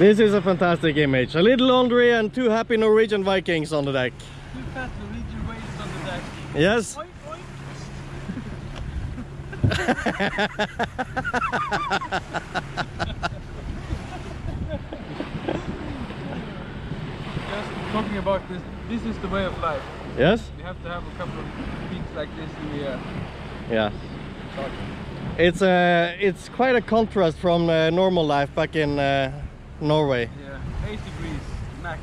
This is a fantastic image. A little laundry and two happy Norwegian Vikings on the deck. Two fat Norwegian whales on the deck. Yes. Oink, oink. Just talking about this, this is the way of life. Yes. We have to have a couple of weeks like this in the year. Yeah. It's quite a contrast from normal life back in Norway. Yeah, 8 degrees max.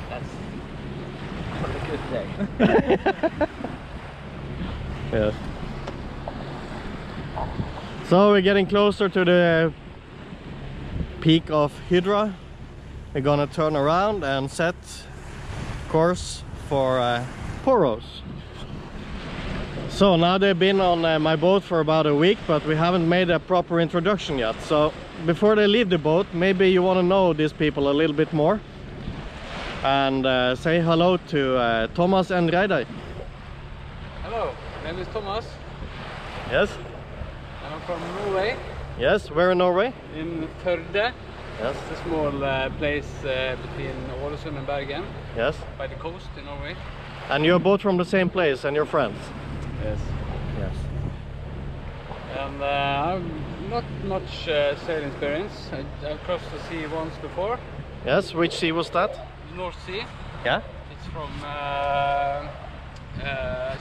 That's on a good day. Yes. So we're getting closer to the peak of Hydra. We're gonna turn around and set course for Poros. So now they've been on my boat for about a week, but we haven't made a proper introduction yet. So before they leave the boat, maybe you want to know these people a little bit more. And say hello to Tomas and Reidar. Hello, my name is Tomas. Yes. I'm from Norway. Yes, where in Norway? In Førde. Yes. It's a small place between Ålesund and Bergen. Yes. By the coast in Norway. And you're both from the same place and you're friends? Yes. Yes. And I've not much sailing experience. I've crossed the sea once before. Yes, which sea was that? North Sea. Yeah. It's from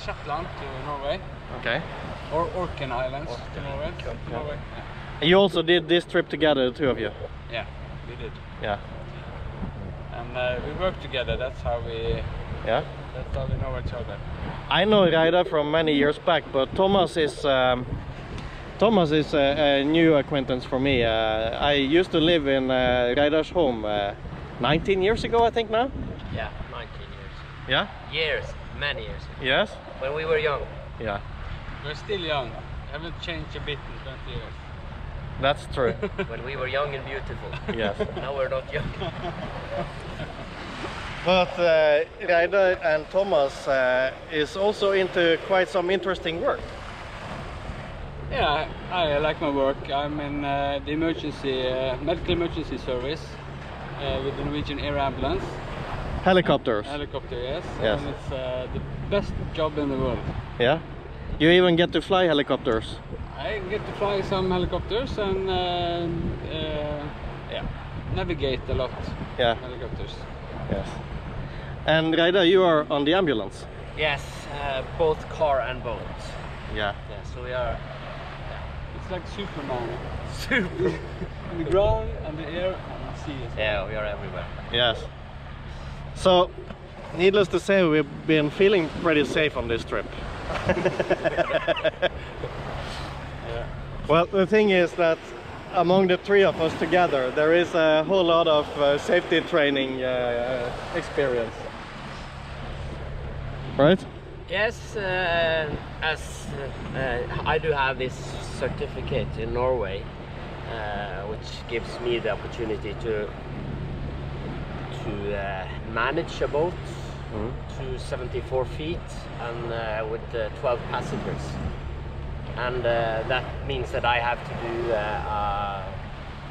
Shetland to Norway. Okay. Or Orkney Islands to Norway. Norway. Yeah. You also did this trip together, the two of you? Yeah, we did. Yeah. And we work together. That's how we. Yeah. That's how we know each other. I know Reidar from many years back, but Tomas is a new acquaintance for me. I used to live in Reidar's home 19 years ago, I think now. Yeah, 19 years. Yeah? Years, many years. Yes? When we were young. Yeah. We're still young. Haven't changed a bit in 20 years. That's true. When we were young and beautiful. Yes. Now we're not young. But Reidar and Tomas is also into quite some interesting work. Yeah, I like my work. I'm in the emergency, medical emergency service with the Norwegian Air Ambulance. Helicopters. Helicopter, yes. Yes. And it's the best job in the world. Yeah? You even get to fly helicopters. I get to fly some helicopters and yeah, navigate a lot. Yeah. Helicopters. Yes. And Reidar, you are on the ambulance. Yes, both car and boat. Yeah. Yeah, so we are. It's like Superman. Super. On the ground, on the air, and the sea. Yeah, we are everywhere. Yes. So, needless to say, we've been feeling pretty safe on this trip. Yeah. Well, the thing is that among the three of us together, there is a whole lot of safety training experience. Right? Yes, as I do have this certificate in Norway, which gives me the opportunity to manage a boat to 74 feet and with 12 passengers. And that means that I have to do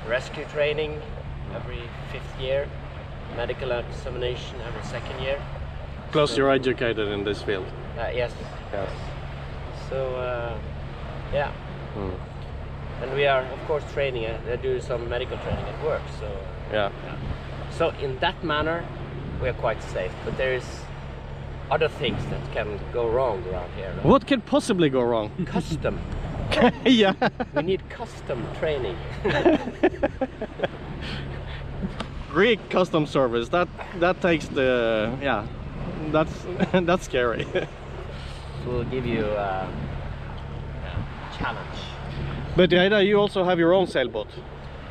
rescue training every 5th year, medical examination every 2nd year. Plus you're educated in this field. Yes. Yes. So yeah. And we are of course training. They do some medical training at work. So Yeah. So in that manner, we are quite safe. But there is other things that can go wrong around here. No? What could possibly go wrong? Custom. Yeah. We need custom training. Greek custom service. That takes the that's scary. We'll give you a challenge. But Reidar, you also have your own sailboat.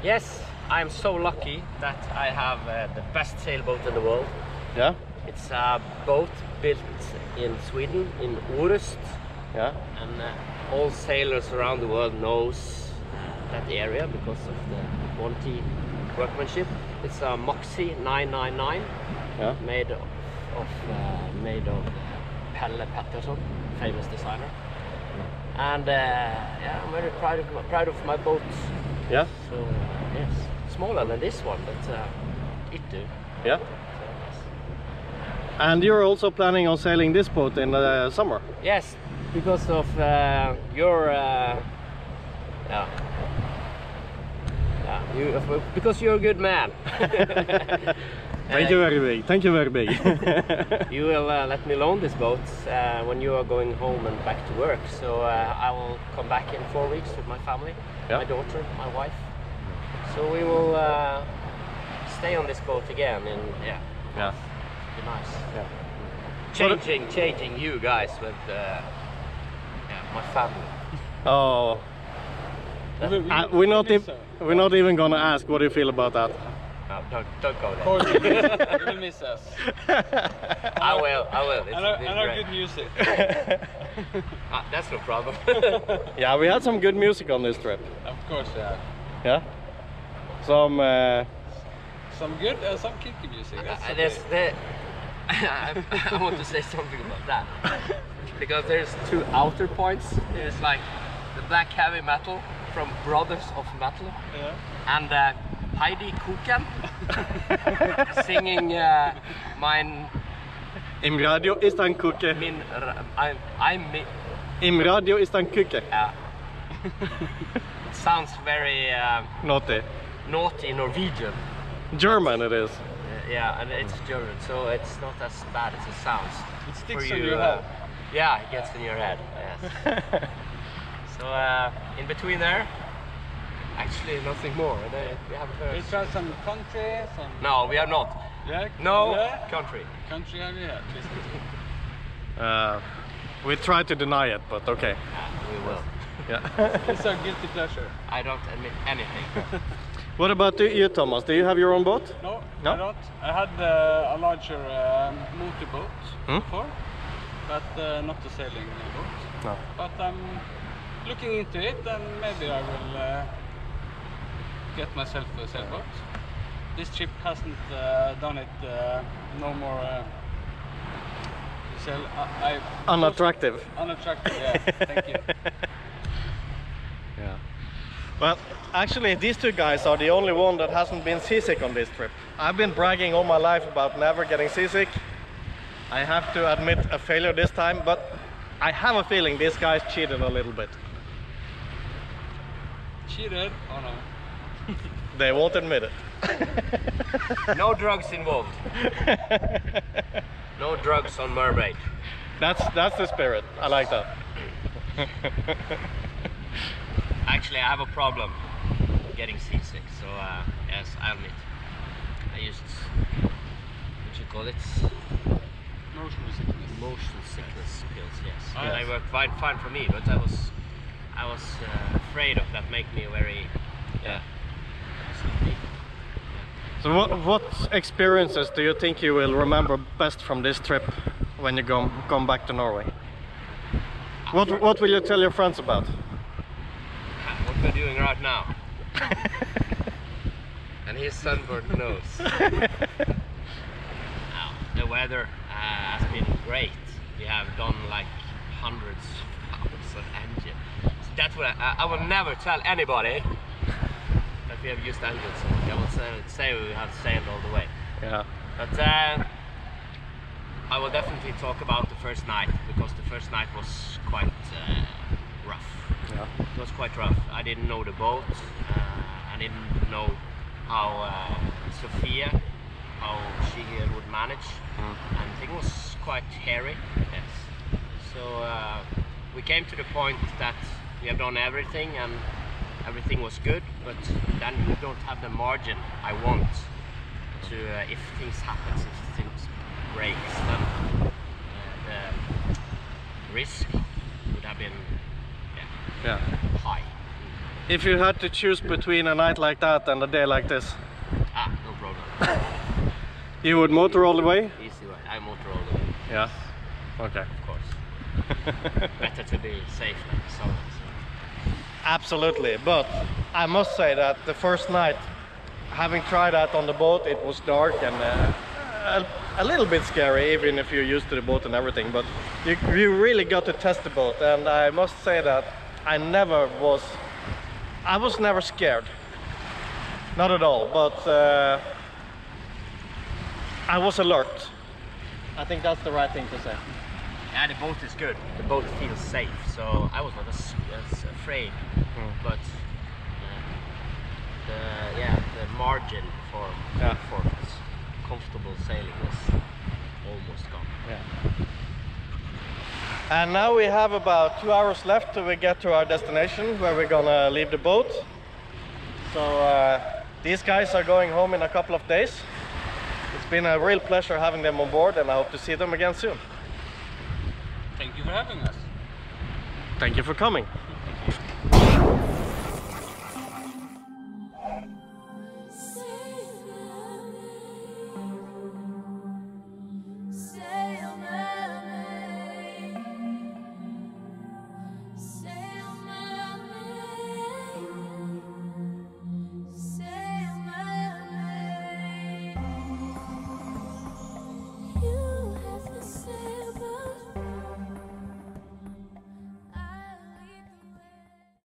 Yes, I'm so lucky that I have the best sailboat in the world. Yeah. It's a boat built in Sweden, in Orust. Yeah. And all sailors around the world knows that area because of the quality workmanship. It's a Moxie 999, Yeah. made of Pelle Pettersson, famous designer. And yeah, I'm very proud of my boat. Yeah. So yes, smaller than this one, but it do. Yeah. So, yes. And you're also planning on sailing this boat in the summer? Yes, because of your because you're a good man. Thank you very big. Thank you very big. You will let me loan this boat when you are going home and back to work. So I will come back in 4 weeks with my family, Yeah. my daughter, my wife. So we will stay on this boat again, and yeah, be nice. Yeah. Changing you guys with my family. Oh. We're not even gonna ask what do you feel about that. No, don't go there. Corey, you will miss us. I will. It's And our great. good music. That's no problem. Yeah, we had some good music on this trip. Of course, yeah. Yeah. Some good and some kinky music. That's I want to say something about that. Because there's two outer points. There's like the black heavy metal from Brothers of Metal. Yeah. And Heidi Kuken singing mein Im Radio ist ein Kucke. Im Radio ist ein Kucke. It sounds very Naughty. naughty Norwegian. German it is. Yeah, and it's German, so it's not as bad as it sounds. It sticks for in you, your head. Yeah, it gets in your head. Yes. So in between there, actually nothing more. We have heard. We tried some country, some... No, we are not. Yeah? No Yeah? country. Country have you had? We try to deny it, but okay. We will. Yeah. It's a guilty pleasure. I don't admit anything. What about you, Thomas? Do you have your own boat? No, No? I don't. I had a larger motorboat before, but not a sailing boat. No. But I'm looking into it, and maybe I will get myself a sailboat. This trip hasn't done it no more. Unattractive. Unattractive, yeah. Thank you. Yeah. Well, actually, these two guys are the only one that hasn't been seasick on this trip. I've been bragging all my life about never getting seasick. I have to admit a failure this time, but I have a feeling these guys cheated a little bit. Cheated? Oh no. They won't admit it. No drugs involved. No drugs on Mermaid. That's the spirit. I like that. Actually, I have a problem getting seasick, so yes, I admit. I used, what you call it? Motion sickness. Motion sickness pills, yes. Oh, And yes. they worked fine for me, but I was afraid of that make me very sleepy. So what experiences do you think you will remember best from this trip when you come back to Norway? What will you tell your friends about? What we're doing right now. And his sunburned nose. Now, the weather has been great. We have done like hundreds of hours of engine. So that's what I will never tell anybody that we have used engines. I will say we have sailed all the way. Yeah. But I will definitely talk about the first night, because the first night was quite rough. Yeah. It was quite rough. I didn't know the boat. I didn't know how Sophia, how she would manage. And it was quite hairy. Yes. So we came to the point that we have done everything and everything was good, but then you don't have the margin I want to, if things happen, if things breaks, then the risk would have been high. If you had to choose between a night like that and a day like this, No problem. you would motor all the way? Easy way. I motor all the way. Yeah. Okay. Of course. Better to be safe than sorry. Absolutely, but I must say that the first night, having tried that on the boat, it was dark and a little bit scary, even if you're used to the boat and everything, but you really got to test the boat, and I must say that I never was I was never scared. Not at all, but I was alert. I think that's the right thing to say. Yeah, the boat is good. The boat feels safe, so I was not as afraid. But the margin for comfortable sailing was almost gone. Yeah. And now we have about 2 hours left till we get to our destination, where we're gonna leave the boat. So these guys are going home in a couple of days. It's been a real pleasure having them on board, and I hope to see them again soon. Thank you for having us. Thank you for coming.